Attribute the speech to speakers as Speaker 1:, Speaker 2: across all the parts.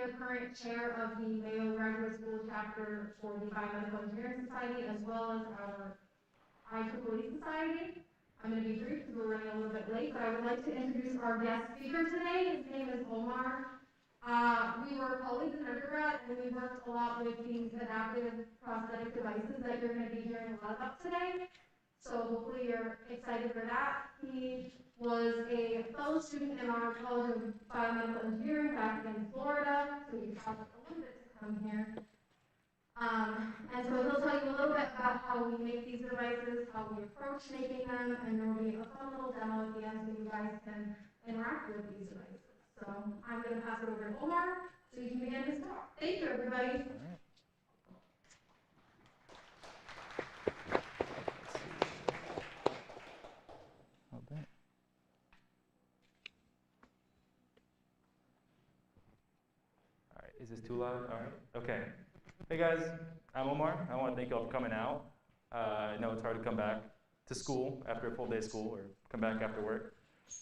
Speaker 1: the current chair of the Mayo Graduate School chapter for the Biomedical Engineering Society, as well as our IEEE Society. I'm going to be brief because we're running a little bit late, but I would like to introduce our guest speaker today. His name is Omar. We were colleagues in undergrad, and we worked a lot with these adaptive prosthetic devices that you're going to be hearing a lot about today. So hopefully you're excited for that. He was a fellow student in our College of Biomedical Engineering back in Florida, so he traveled a little bit to come here. And so he'll tell you a little bit about how we make these devices, how we approach making them, and there will be a fun little demo at the end so you guys can interact with these devices. So I'm going to pass it over to Omar so you can begin his talk. Thank you, everybody.
Speaker 2: Is this too loud? All right. Okay. Hey guys, I'm Omar. I want to thank you all for coming out. I know it's hard to come back to school after a full day of school or come back after work,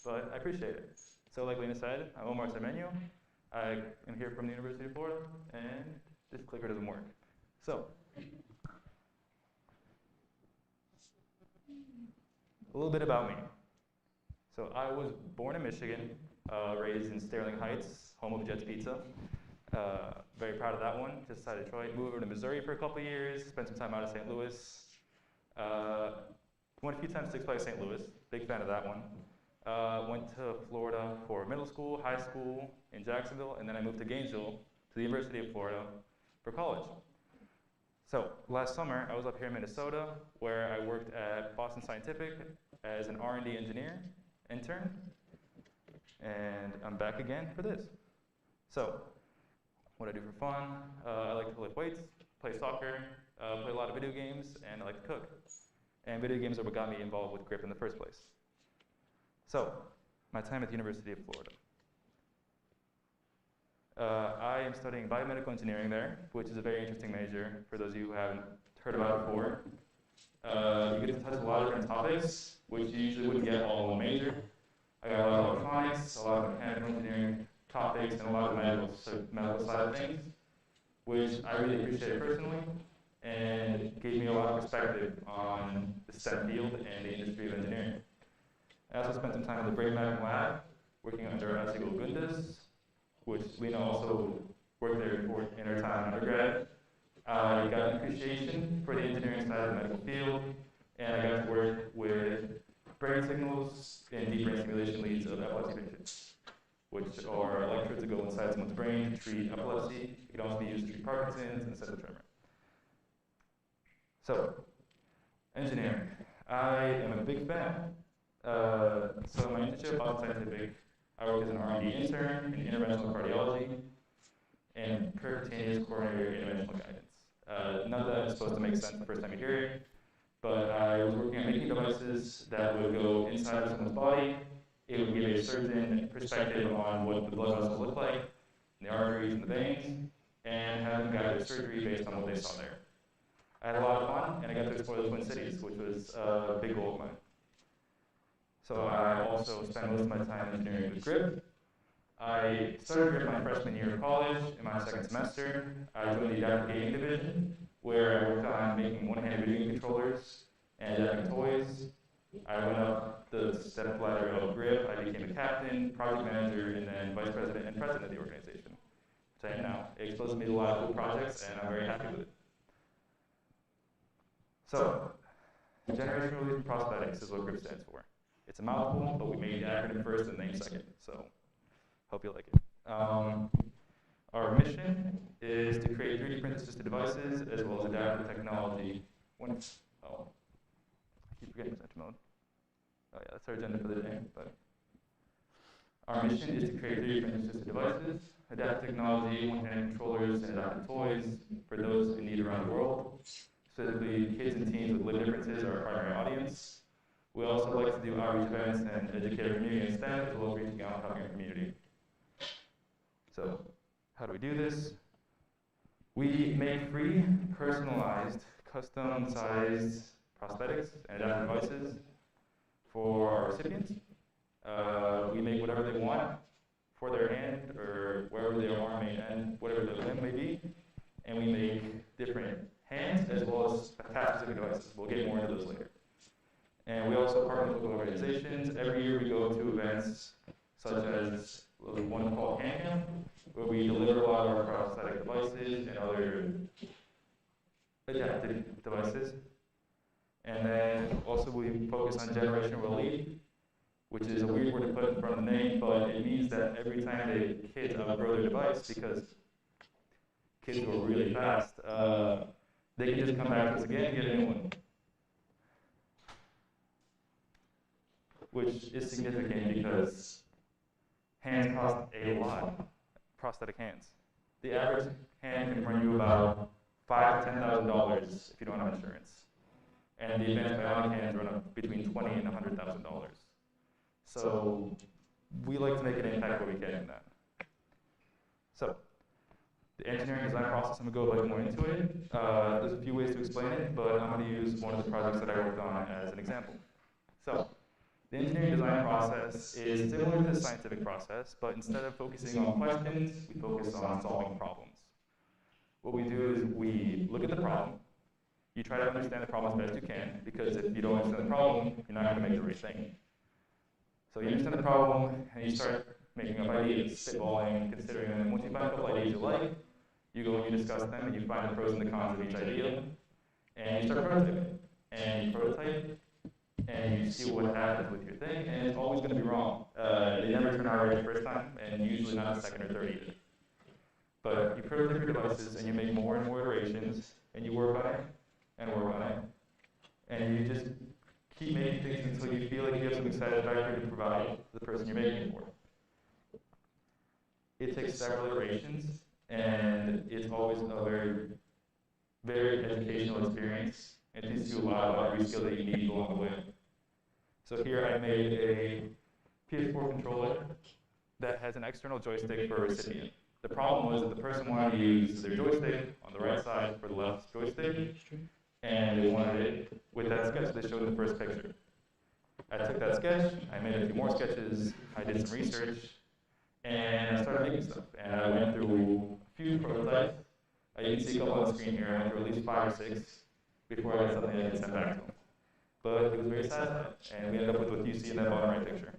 Speaker 2: but I appreciate it. So like Lena said, I'm Omar Sarmano. I am here from the University of Florida, and this clicker doesn't work. So, a little bit about me. So I was born in Michigan, raised in Sterling Heights, home of Jets Pizza. Very proud of that one. Just decided to Detroit, moved over to Missouri for a couple of years, spent some time out of St. Louis. Went a few times to Six Flags St. Louis, big fan of that one. Went to Florida for middle school, high school in Jacksonville, and then I moved to Gainesville, to the University of Florida for college. So last summer, I was up here in Minnesota, where I worked at Boston Scientific as an R&D engineer, intern, and I'm back again for this. So, what I do for fun, I like to lift weights, play soccer, play a lot of video games, and I like to cook. And video games are what got me involved with grip in the first place. So, my time at the University of Florida. I am studying biomedical engineering there, which is a very interesting major for those of you who haven't heard about it before. You get to touch a lot of different topics, which you usually wouldn't get all in one major. I got a lot of electronics, a lot of mechanical engineering topics, and a lot of medical side of things, which I really appreciated personally, and gave me a lot of perspective on the STEM field and the industry of engineering. I also spent some time in the Brainmapping Lab, working under Sigil Gundas, which Lena also worked there for in her time in undergrad. I got an appreciation for the engineering side of the medical field, and I got to work with brain signals and deep brain stimulation leads of epilepsy patients, which are electrodes that go inside someone's brain to treat epilepsy. It can also be used to treat Parkinson's and essential tremor. So, engineering. I am a big fan. So my internship at Boston Scientific, I worked as an R&D intern in interventional cardiology and percutaneous coronary interventional guidance. None of that is supposed to make sense the first time you hear it, but I was working on making devices that would go inside of someone's body. It would give a surgeon perspective on what the blood vessels look like, the arteries and the veins, and have them guide their surgery based on what they saw there. I had a lot of fun, and I got to explore the Twin Cities, which was a big goal of mine. So I also spent most of my time engineering with grip. I started grip my freshman year of college. In my second semester, I joined the adaptive gaming division, where I worked on making one-handed video game controllers and adaptive toys. I went up the step ladder of grip. I became a captain, project manager, and then vice president and president of the organization, which I am now. It exposed me to a lot of cool projects, and I'm very happy with it. So, generational release prosthetics is what grip stands for. It's a mouthful, but we made the acronym first and name second, so hope you like it. Our mission is to create 3D printed assisted devices as well as adaptive technology. I keep forgetting center mode. Oh yeah, that's our agenda for the day. But our mission is to create 3D printed assisted devices, adaptive technology, one-handed controllers, and adaptive toys for those in need around the world. Specifically, kids and teens with lived differences are our primary audience. We also like to do outreach events and educate our community in STEM, as well as reaching out and helping our community. So, how do we do this? We make free, personalized, custom-sized prosthetics and adaptive devices for our recipients. We make whatever they want for their hand or wherever their arm may end, whatever their limb may be, and we make different hands as well as task-specific devices. We'll get more into those later. And we also partner with local organizations. Every year we go to events such as one called Hand Camp, where we deliver a lot of our prosthetic devices and other adapted devices. And then also we focus on generational relief, which is a weird word to put in front of the name, but it means that every time the kids outgrow their device, because kids grow really fast, they can just come back to us again and get a new one. Which is significant because hands cost a lot, prosthetic hands. The average hand can run you about $5,000 to $10,000 if you don't have insurance. And the advanced bionic hands run up between $20,000 and $100,000. So we like to make an impact where we can in that. So the engineering design process, I'm going to go a bit more into it. There's a few ways to explain it, but I'm going to use one of the projects that I worked on as an example. So the engineering design process is similar to the scientific process, but instead of focusing on questions, we focus on solving problems. What we do is we look at the problem. You try to understand the problem as best you can, because if you don't understand the problem, you're not going to make the right thing. So you understand the problem, and you start making up ideas, spitballing, considering them. Once you find a couple ideas you like, you go and you discuss them, and you find the pros and the cons of each idea, and you start prototyping. And you prototype, and you see what happens with your thing, and it's always going to be wrong. They never turn out right the first time, and usually not the second or third either. But you prototype your devices, and you make more and more iterations, and you work on it, and work on it, and you just keep making things until you feel like you have something satisfactory to provide the person you're making it for. It takes several iterations, and it's always a very, very educational experience. It teaches you a lot about every skill that you need along the way. So here I made a PS4 controller that has an external joystick for a recipient. The problem was that the person wanted to use their joystick on the right side for the left joystick, and they wanted it with that sketch they showed in the first picture. I took that sketch, I made a few more sketches, I did some research, and I started making stuff. And I went through a few prototypes. You can see a couple on the screen here. I went through at least 5 or 6 before I got something I could send back to them. But it was very satisfying, and we ended up with what you see in that bottom right picture.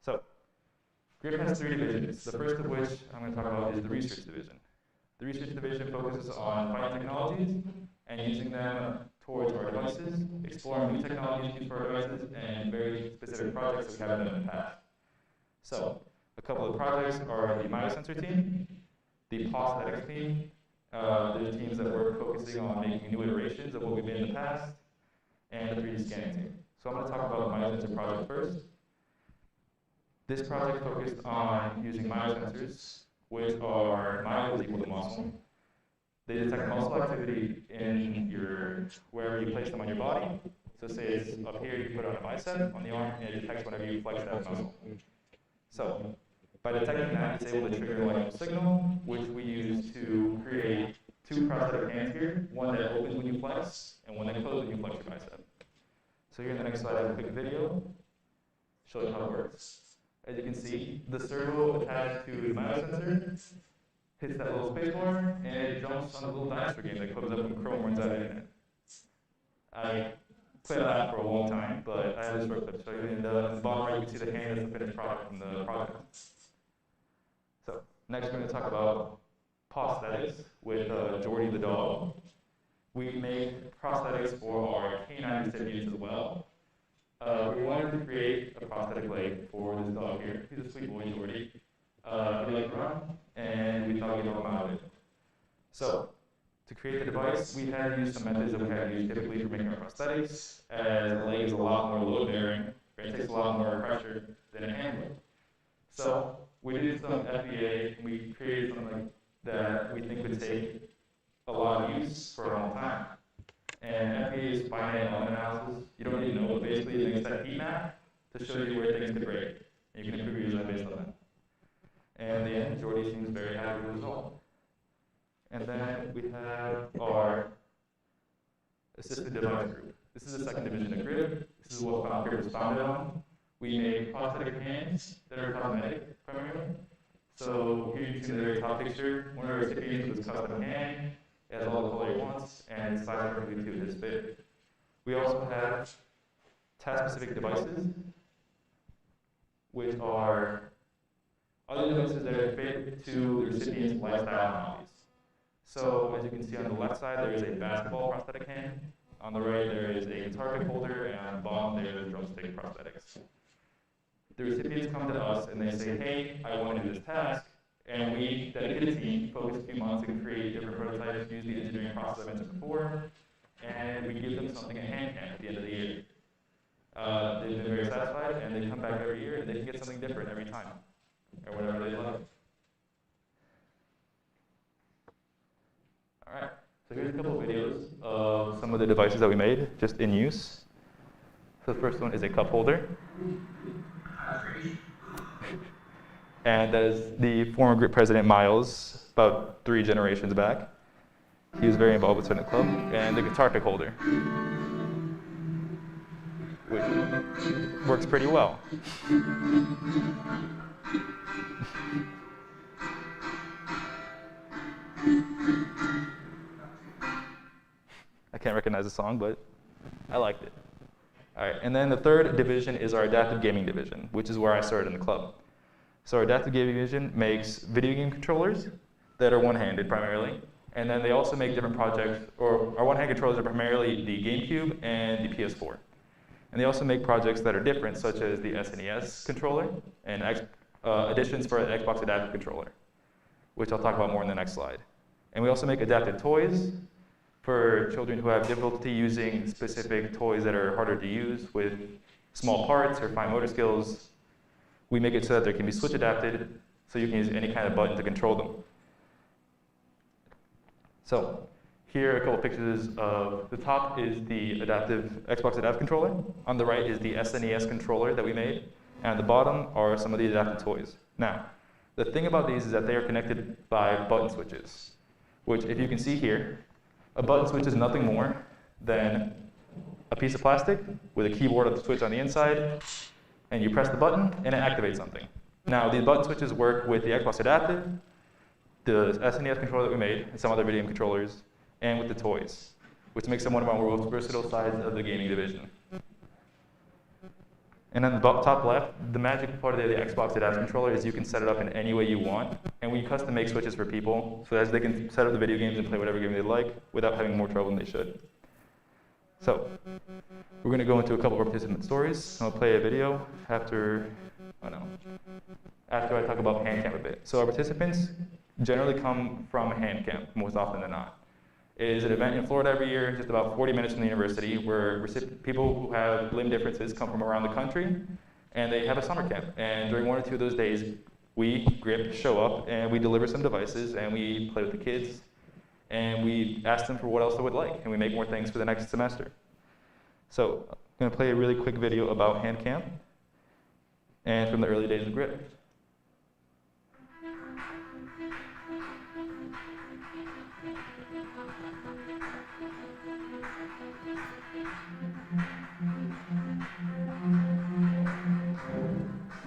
Speaker 2: So, GRIP has 3 divisions. The first of which I'm going to talk about is the research division. The research division focuses on finding technologies and using them towards our devices, exploring new technologies used for our devices, and very specific projects that we haven't done in the past. So, a couple of projects are the myosensor team, the prosthetics team. There's teams that work focusing on making new iterations of what we've made in the past, and the 3D scanning team. So I'm going to talk about the myosensor project first. This project focused on using myosensors, which are myo is equal to muscle. They detect muscle activity in wherever you place them on your body. So say it's up here, you can put it on a bicep, on the arm, and it detects whenever you flex that muscle. So by detecting that, it's able to trigger an electrical signal, which we use to create 2 prosthetic hands here, one that opens when you flex, and one that closes when you flex your bicep. So here in the next slide, I have a quick video, show you how it works. As you can see, the servo attached to the myosensor hits that little spacebar, and it jumps on a little dinosaur game that comes up when Chrome runs out of internet. I played that for a long time, but I have this short clip to show you. In the bottom right, you can see the hand as the finished product from the project. So next, we're going to talk about prosthetics with Jordy the dog. We make prosthetics for our canine recipients as well. We wanted to create a prosthetic leg for this dog here. He's a sweet boy, Jordy. He likes to run, and we thought we'd help him out with it. So, to create the device, we had to use some methods that we had used typically for making our prosthetics, as the leg is a lot more load-bearing, and it takes a lot more pressure than a hand would. So, we did some FEA, and we created something that we think would take a lot of use for a long time. And FEA is finite element analysis. You don't need to know, but basically it makes that heat map to show you where things could break. And you can improve your design based on that. And in the end, Jordy seems very happy with the result. And then we have our assistive device group. This is the second division of GRIP. This is what GRIP was founded on. We make prosthetic hands that are cosmetic primarily. So here you can see the very top picture, one of our recipients with this custom hand. It has all the color he wants, and it's sized perfectly to his fit. We also have task-specific devices, which are other devices that are fit to the recipient's lifestyle and hobbies. So as you can see on the left side, there is a basketball prosthetic hand. On the right, there is a guitar pick holder, and on the bottom, there is drumstick prosthetics. The recipients come to us and they say, hey, I want to do this task, and we dedicate a team, focus a few months, and create different prototypes, use the engineering process I mentioned before, and we give them something at hand camp at the end of the year. They've been very satisfied, and they come back every year, and they can get something different every time, or whatever they like. All right, so here's a couple of videos of some of the devices that we made, just in use. So the first one is a cup holder. And that is the former group president, Miles, about 3 generations back. He was very involved with Student Club. And the guitar pick holder, which works pretty well. I can't recognize the song, but I liked it. All right, and then the third division is our adaptive gaming division, which is where I started in the club. So our adaptive gaming division makes video game controllers that are one-handed primarily, and then they also make different projects, or our one-hand controllers are primarily the GameCube and the PS4. And they also make projects that are different, such as the SNES controller and additions for the Xbox adaptive controller, which I'll talk about more in the next slide. And we also make adaptive toys for children who have difficulty using specific toys that are harder to use with small parts or fine motor skills. We make it so that they can be switch adapted, so you can use any kind of button to control them. So here are a couple pictures of, the top is the Xbox adaptive controller. On the right is the SNES controller that we made. And at the bottom are some of the adaptive toys. Now, the thing about these is that they are connected by button switches, which if you can see here, a button switch is nothing more than a piece of plastic with a keyboard of the switch on the inside, and you press the button, and it activates something. Now, these button switches work with the Xbox Adaptive, the SNES controller that we made, and some other video game controllers, and with the toys, which makes them one of our most versatile sides of the gaming division. And on the top left, the magic part of the Xbox Adaptive controller is you can set it up in any way you want, and we custom make switches for people so that they can set up the video games and play whatever game they like without having more trouble than they should. So, we're going to go into a couple of our participant stories. I'll play a video after I talk about hand camp a bit. So our participants generally come from hand camp most often than not. It is an event in Florida every year, just about 40 minutes from the university, where people who have limb differences come from around the country, and they have a summer camp. And during 1 or 2 of those days, we, GRIP, show up, and we deliver some devices, and we play with the kids, and we ask them for what else they would like, and we make more things for the next semester. So I'm going to play a really quick video about hand camp, and from the early days of GRIP.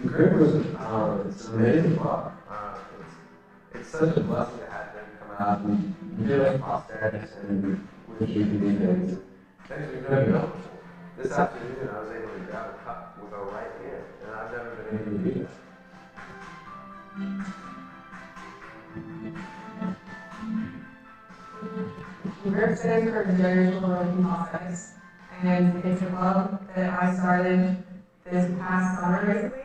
Speaker 3: GRIP was it's an amazing club. It's such a blessing to have them come out and do like prosthetics and with you can do things. Things we've never done before. This afternoon I was able to grab a cup with a right hand, and I've never been able to do that.
Speaker 4: GRIP stands for Generational Growth Prosthetics, and it's a club that I started this past summer basically.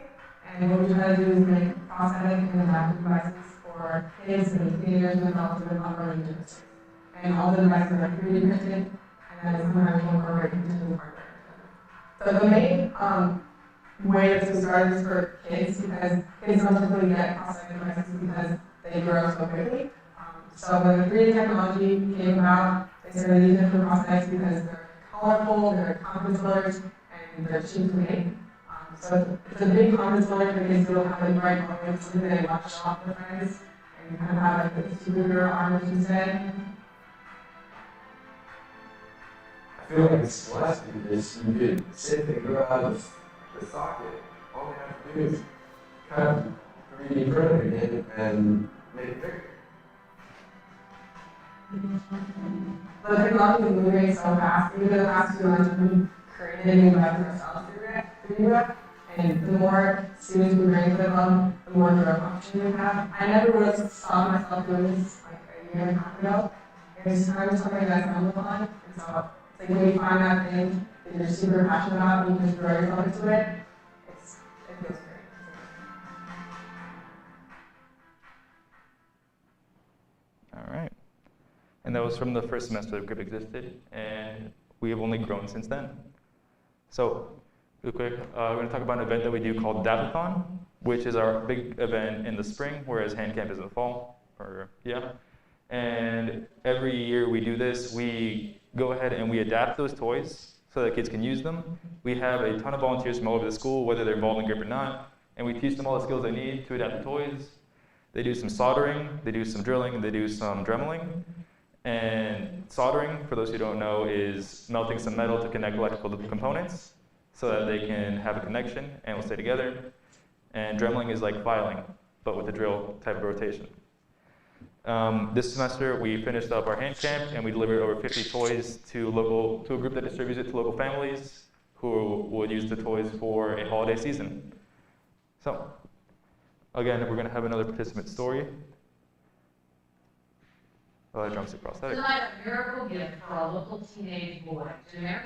Speaker 4: And what we try to do is make prosthetic and adaptive devices for kids and teenagers and adults with upper ranges. And all the devices are 3D printed, and then sometimes we'll incorporate conditions hardware. So the main way that we started is for kids, because kids don't typically get prosthetic devices because they grow so quickly. So when the 3D technology came about, they started using it for prosthetics because they're colorful, they're confidence builders, and they're cheap to make. So it's a big confidence builder for kids who don't have like bright colors, something they want to show off their friends, and kind of have like the superhero arms instead.
Speaker 3: I feel like it's blessed because you could sit and grow out of the socket all we have to do is cut 3D printing it and make it bigger.
Speaker 4: The technology is moving so fast. Even the past 2 months, we created new methods ourselves through that. And the more students we bring to the club, the more direct options we have. I never would have saw myself doing this like a year and a half ago. It's kind of something that I stumbled upon. And so it's like when you find that thing that you're super passionate about and you just throw yourself into it, it feels great.
Speaker 2: All right. And that was from the first semester the group existed, and we have only grown since then. So, real quick, we're going to talk about an event that we do called Davathon, which is our big event in the spring, whereas hand camp is in the fall. And every year we do this, we go ahead and we adapt those toys so that kids can use them. We have a ton of volunteers from all over the school, whether they're involved in grip or not, and we teach them all the skills they need to adapt the toys. They do some soldering, they do some drilling, they do some dremeling. And soldering, for those who don't know, is melting some metal to connect electrical components so that they can have a connection and will stay together. And dremeling is like filing, but with a drill type of rotation. This semester, we finished up our hand camp and we delivered over 50 toys to a group that distributes it to local families who would use the toys for a holiday season. So, again, we're going to have another participant story. Drumstick prosthetic.
Speaker 5: Tonight, a miracle gift for a local teenage boy. Zermeño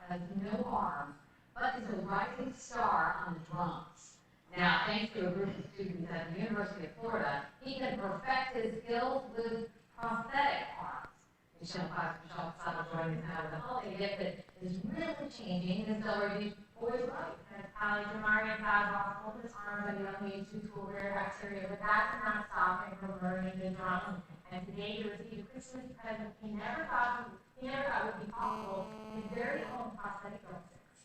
Speaker 5: has no arms, but is a rising star on the drums. Now, thanks to a group of students at the University of Florida, he can perfect his skills with prosthetic arms. Michelle joining us now with a holiday gift that is really changing his ability to boys' life.
Speaker 1: As Callie Jamari has lost both his arms at a young age due to a rare bacteria, but that did not stop him from learning the drum. And today he received a Christmas present he never thought would be possible, his very own prosthetic drumsticks.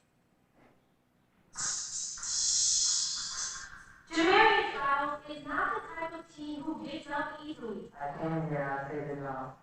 Speaker 1: Jamari Styles is not the type of teen who gives up easily.
Speaker 6: I came here and I figured no.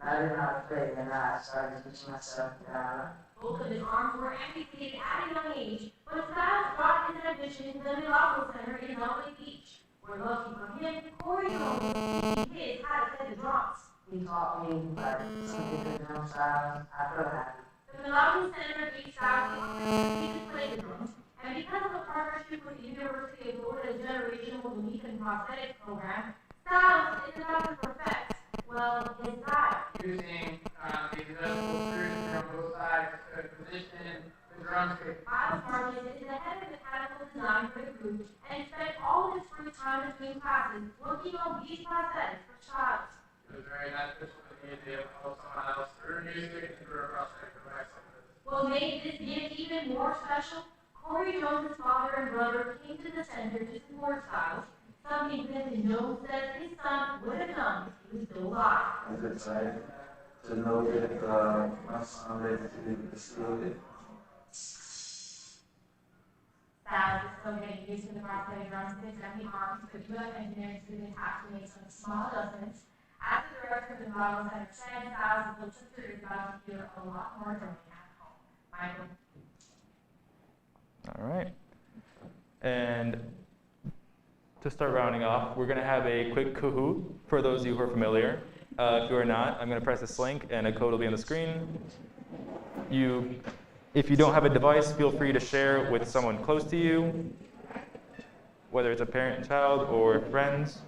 Speaker 6: I didn't know how to play, and I started teaching myself down.
Speaker 1: Both of his arms were amputated at a young age, but Styles brought his ambition to the Milagro Center in Lovely Beach. We're lucky for him, Corey Jones will teach kids how to play the drums.
Speaker 6: He taught me like some different drum styles. I feel happy.
Speaker 1: The Milagro Center gave Styles the opportunity to play the drums, and because of a partnership with the University of Florida's Generational Relief and Prosthetics program, Styles is about to perfect, well, his style.
Speaker 7: Using the adjustable screws from both sides to position the drumstick.
Speaker 1: Miles Martin is the head of mechanical design for the group and spent all his free time between classes working on these prosthetics for Styles.
Speaker 7: It was very beneficial to me to be able to help someone else through music and through a prosthetic device like this.
Speaker 1: What made this gift even more special, Corey Jones' father and brother came to the center to support Styles, something Vincent Jones says his son would have done if he was still alive.
Speaker 3: I'm excited to know that my son ready to pursue it.
Speaker 1: Styles is still getting used to the prosthetic drumsticks and the arms, but U.S. engineering students have to make some small adjustments. As the director of the Milagro Center said, Styles is is about to hear a lot more drumming at home. Michael.
Speaker 2: All right. And to start rounding off, we're going to have a quick Kahoot for those of you who are familiar. If you are not, I'm going to press this link and a code will be on the screen. If you don't have a device, feel free to share it with someone close to you, whether it's a parent and child or friends.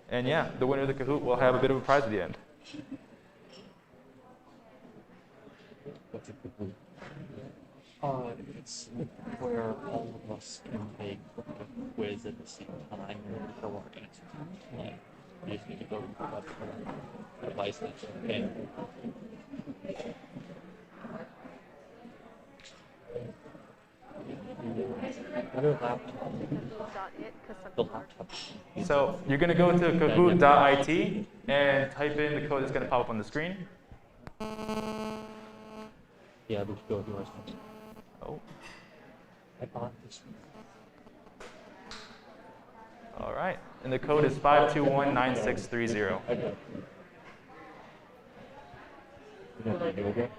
Speaker 2: And yeah, the winner of the Kahoot will have a bit of a prize at the end.
Speaker 8: What's a Kahoot? It's where all of us can take a quiz at the same time and show our answers. Like, you just need to go to the website, device that's okay. Other laptop. The laptop.
Speaker 2: So you're going to go to kahoot.it and type in the code that's going to pop up on the screen.
Speaker 8: Yeah, we should go with yours.
Speaker 2: Oh.
Speaker 8: I bought this one.
Speaker 2: All right. And the code is 5219630.
Speaker 8: Okay. You gonna do yoga?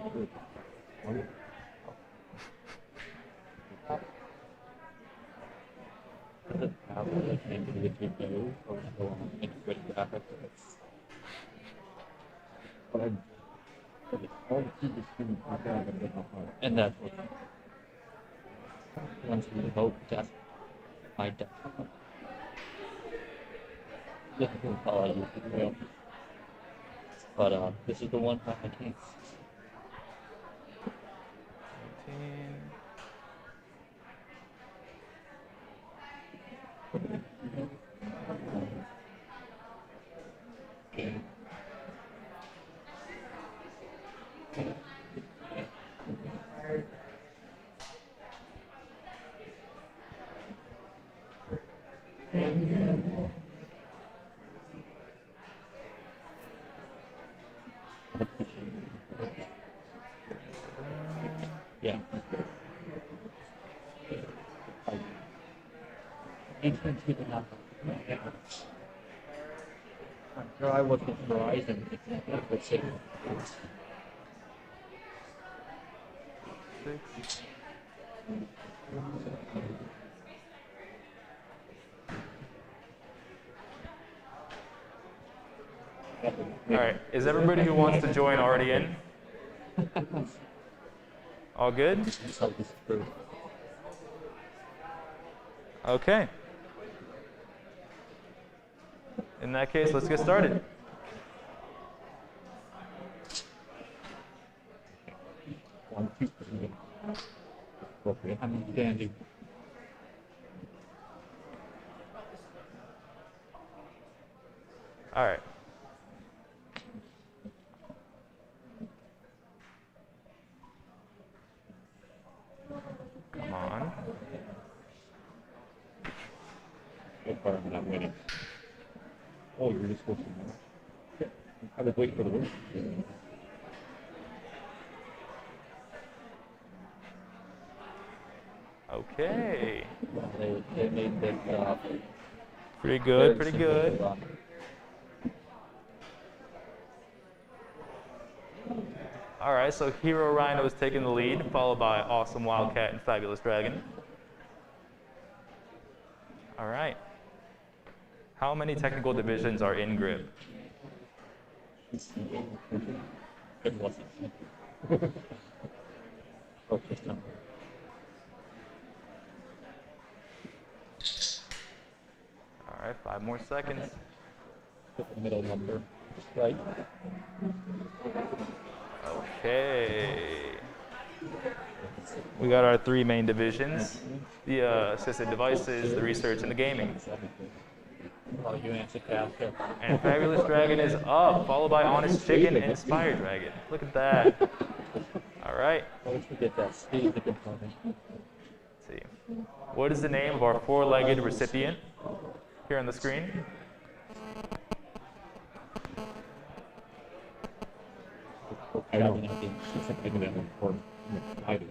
Speaker 8: have like an individual video or go on integrated graphics. But I all the people students are going to get hard. And that's what once we hope that's my death. This is how I use it, you know. But this is the one time I can't.
Speaker 2: 18.
Speaker 8: Yeah. AT&T did not. I'm sure I was with Verizon. It's 6.
Speaker 2: All right, is everybody who wants to join already in? All good? Okay. In that case, let's get started.
Speaker 8: I'm standing.
Speaker 2: All right. Come on.
Speaker 8: So far, I'm not winning. Oh, you're just supposed to know. I was waiting for the win.
Speaker 2: Okay.
Speaker 8: They made this
Speaker 2: Pretty good, pretty good. All right, so Hero Rhino is taking the lead, followed by Awesome Wildcat and Fabulous Dragon. All right. How many technical divisions are in grip?
Speaker 8: It wasn't. Focus number.
Speaker 2: All right, 5 more seconds.
Speaker 8: Put the middle number. Right.
Speaker 2: Okay. We got our 3 main divisions, the assisted devices, the research, and the gaming.
Speaker 8: Oh, you answered faster.
Speaker 2: And Fabulous Dragon is up, followed by Honest Chicken and Inspired Dragon. Look at that. All right.
Speaker 8: Always forget that speed the component.
Speaker 2: Let's see. What is the name of our 4-legged recipient here on the screen?
Speaker 8: I don't know. I do that for I do.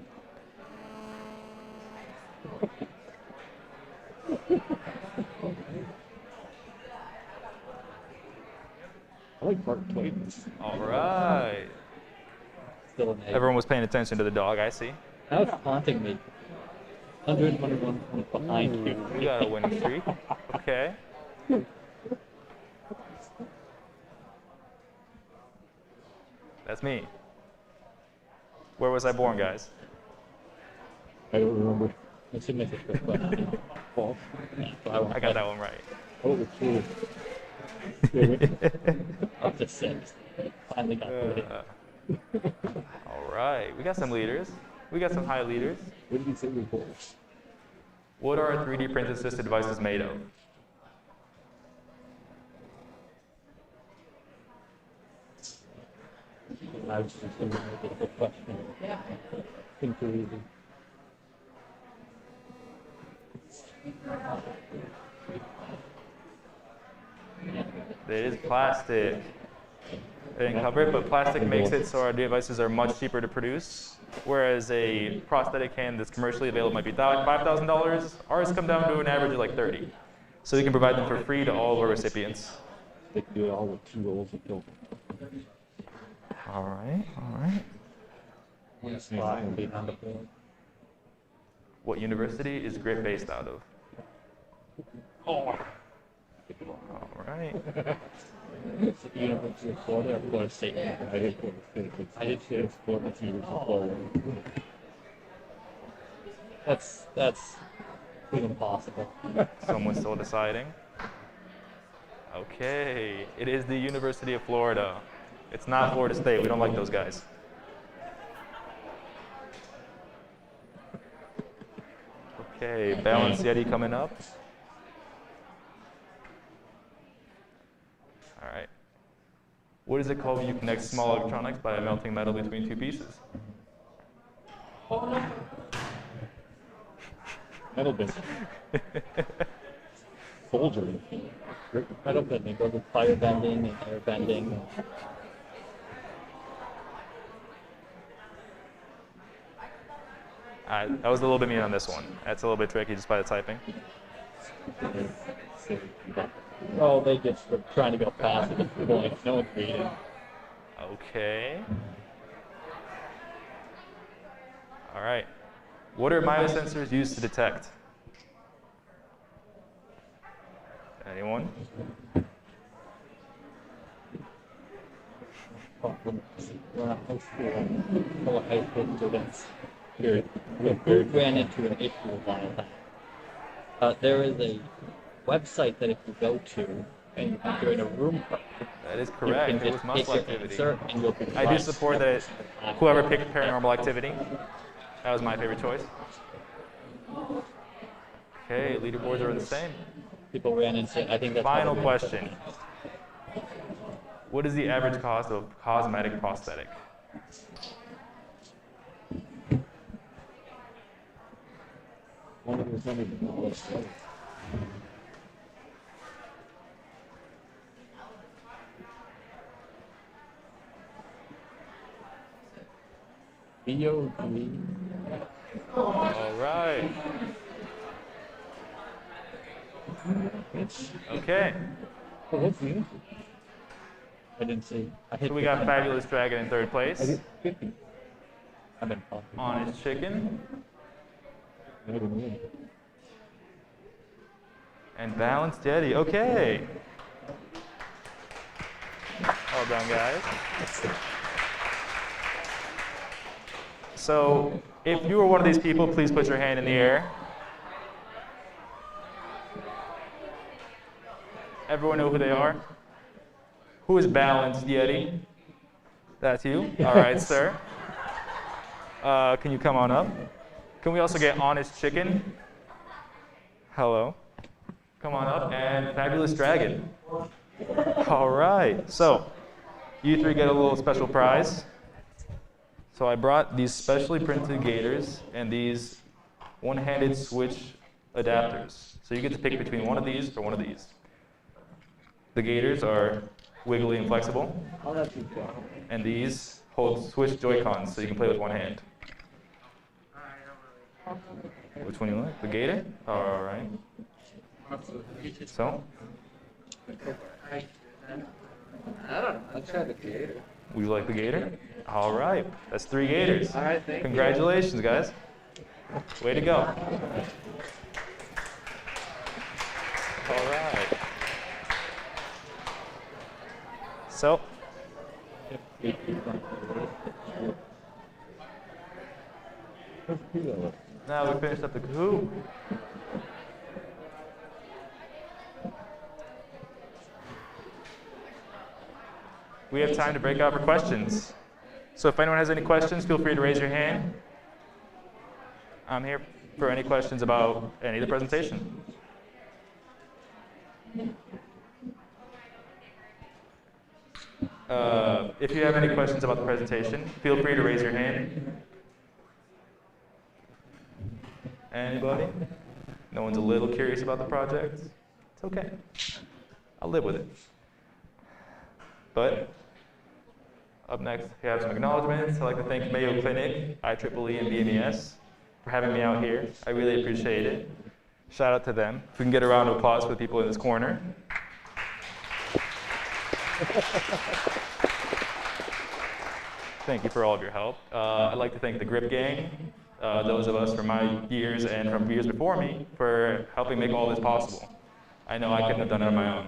Speaker 8: I like Mark Twain.
Speaker 2: All right.
Speaker 8: Still an A.
Speaker 2: Everyone was paying attention to the dog, I see.
Speaker 8: That was haunting me. 121 points behind you.
Speaker 2: We got a winning streak. Okay. That's me. Where was I born, guys?
Speaker 8: I don't remember. It's a mythical question. False.
Speaker 2: I got that one right.
Speaker 8: Oh, cool. Up to 6. Finally got it.
Speaker 2: All right. We got some leaders. We got some high leaders.
Speaker 8: What did you say before?
Speaker 2: What are 3D printed assisted devices made of?
Speaker 8: I was just going to make it a question. Yeah. Think too easy.
Speaker 2: It is plastic. I didn't cover it, but plastic makes it so our devices are much cheaper to produce. Whereas a prosthetic hand that's commercially available might be $5,000. Ours come down to an average of like $30. So we can provide them for free to all of our recipients.
Speaker 8: They can do it all with 2 rolls of filter.
Speaker 2: All right, all right.
Speaker 8: One spot will be on the board.
Speaker 2: What university is Grit based out of? All right.
Speaker 8: It's at the University of Florida or Florida State. I did Florida to University of Florida. That's even possible.
Speaker 2: Someone's still deciding. Okay, it is the University of Florida. It's not Florida State. We don't like those guys. Okay, Balance Yeti coming up. All right. What is it called when you connect small electronics by melting metal between two pieces?
Speaker 8: Metal bending. Soldering. Metal bending goes with fire bending and air bending.
Speaker 2: That was a little bit mean on this one. That's a little bit tricky just by the typing.
Speaker 8: Oh, they just were trying to go fast at this point. No one's reading.
Speaker 2: Okay. All right. What are myosensors used to detect? Anyone?
Speaker 8: We're not high school, full of high school students. Here, we ran into an issue a while back. There is a website that if you go to and you're in a room,
Speaker 2: That is correct.
Speaker 8: you can
Speaker 2: It was
Speaker 8: just
Speaker 2: muscle
Speaker 8: hit your
Speaker 2: activity.
Speaker 8: insert and you'll be
Speaker 2: I do
Speaker 8: right.
Speaker 2: support that. Whoever picked paranormal activity, that was my favorite choice. Okay, leaderboards are the same.
Speaker 8: People ran into. I think that's
Speaker 2: Final
Speaker 8: probably-
Speaker 2: question. What is the average cost of cosmetic prosthetic?
Speaker 8: One of the numbers. VOD.
Speaker 2: All right. Okay.
Speaker 8: Oh, what's new? I didn't see. I hit
Speaker 2: So we got
Speaker 8: 50.
Speaker 2: Fabulous Dragon in third
Speaker 8: I
Speaker 2: place.
Speaker 8: hit 50. I've been talking.
Speaker 2: Honest Chicken and Balanced Yeti. Okay. Well done, guys. So if you were one of these people, please put your hand in the air. Everyone know who they are? Who is Balanced Yeti? That's you. All right, sir. Can you come on up? Can we also get Honest Chicken? Hello. Come on up. And Fabulous Dragon. All right. So you three get a little special prize. So I brought these specially printed gaiters and these one-handed switch adapters. So you get to pick between one of these or one of these. The gaiters are wiggly and flexible. And these hold switch Joy-Cons, so you can play with one hand. Which one you like? The gator? All right. So?
Speaker 3: I don't know. I'll try the gator.
Speaker 2: Would you like the gator? All right. That's 3 gators.
Speaker 3: All right, thank you.
Speaker 2: Congratulations, guys. Way to go. All right. So, now we finished up the Kahoot. We have time to break out for questions. So if anyone has any questions, feel free to raise your hand. I'm here for any questions about any of the presentation. If you have any questions about the presentation, feel free to raise your hand. Anybody? No one's a little curious about the project? It's okay. I'll live with it. But up next, we have some acknowledgments. I'd like to thank Mayo Clinic, IEEE, and BMES for having me out here. I really appreciate it. Shout out to them. If we can get a round of applause for the people in this corner. Thank you for all of your help. I'd like to thank the Grip Gang, those of us from my years and from years before me, for helping make all this possible. I know I couldn't have done it on my own.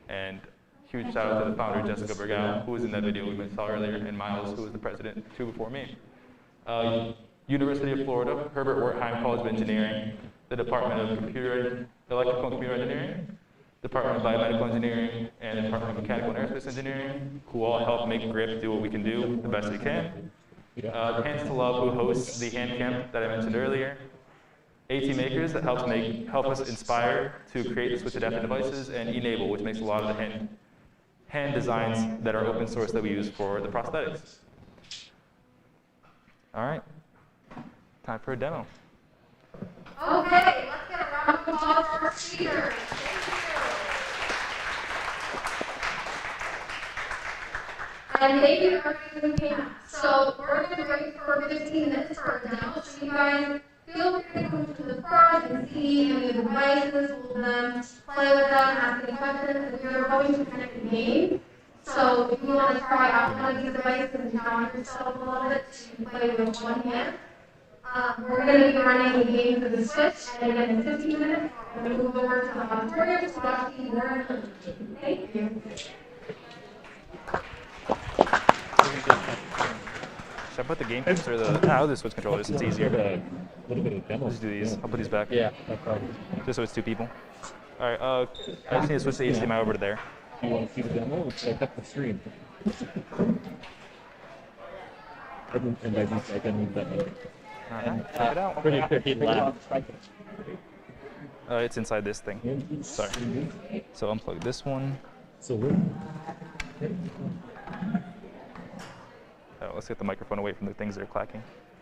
Speaker 2: And huge shout out to the founder, Jessica Bergal, who was in that video we saw earlier, and Miles, who was the president two before me. University of Florida, Herbert Wertheim College of Engineering, the Department of Electrical and Computer Engineering, Department of Biomedical Engineering, and the Department of Mechanical and Aerospace Engineering, who all help make GRIP do what we can do the best we can. Hands to Love, who hosts the hand camp that I mentioned earlier. AT Makers, that help us inspire to create the switch adaptive devices, and Enable, which makes a lot of the hand designs that are open source that we use for the prosthetics. All right, time for a demo.
Speaker 1: Okay, let's get a round of applause for our speakers. And thank you everybody who came out. So we're going to break for 15 minutes for a demo, so you guys feel free to come to the front and see any of the devices. We'll then play with them, ask any questions. We are going to connect the game. So if you want to try out one of these devices and challenge yourself a little bit to play with one hand, we're going to be running the game for the Switch, and again in 15 minutes, we're going to move over to the auditorium to watch the more. Thank you.
Speaker 2: Should I put the game cubes or the? I'll do the Switch controllers. It's easier.
Speaker 8: A little bit of demo.
Speaker 2: I'll just do these. I'll put these back.
Speaker 8: Yeah, no problem.
Speaker 2: Just so it's two people. All right. I just need to switch the HDMI over to there.
Speaker 8: You want to see the demo? Check up the stream. And by these, I can move that over.
Speaker 2: Check it out.
Speaker 8: Pretty loud.
Speaker 2: It's inside this thing. Sorry. So unplug this one.
Speaker 8: So we're
Speaker 2: Let's get the microphone away from the things that are clacking.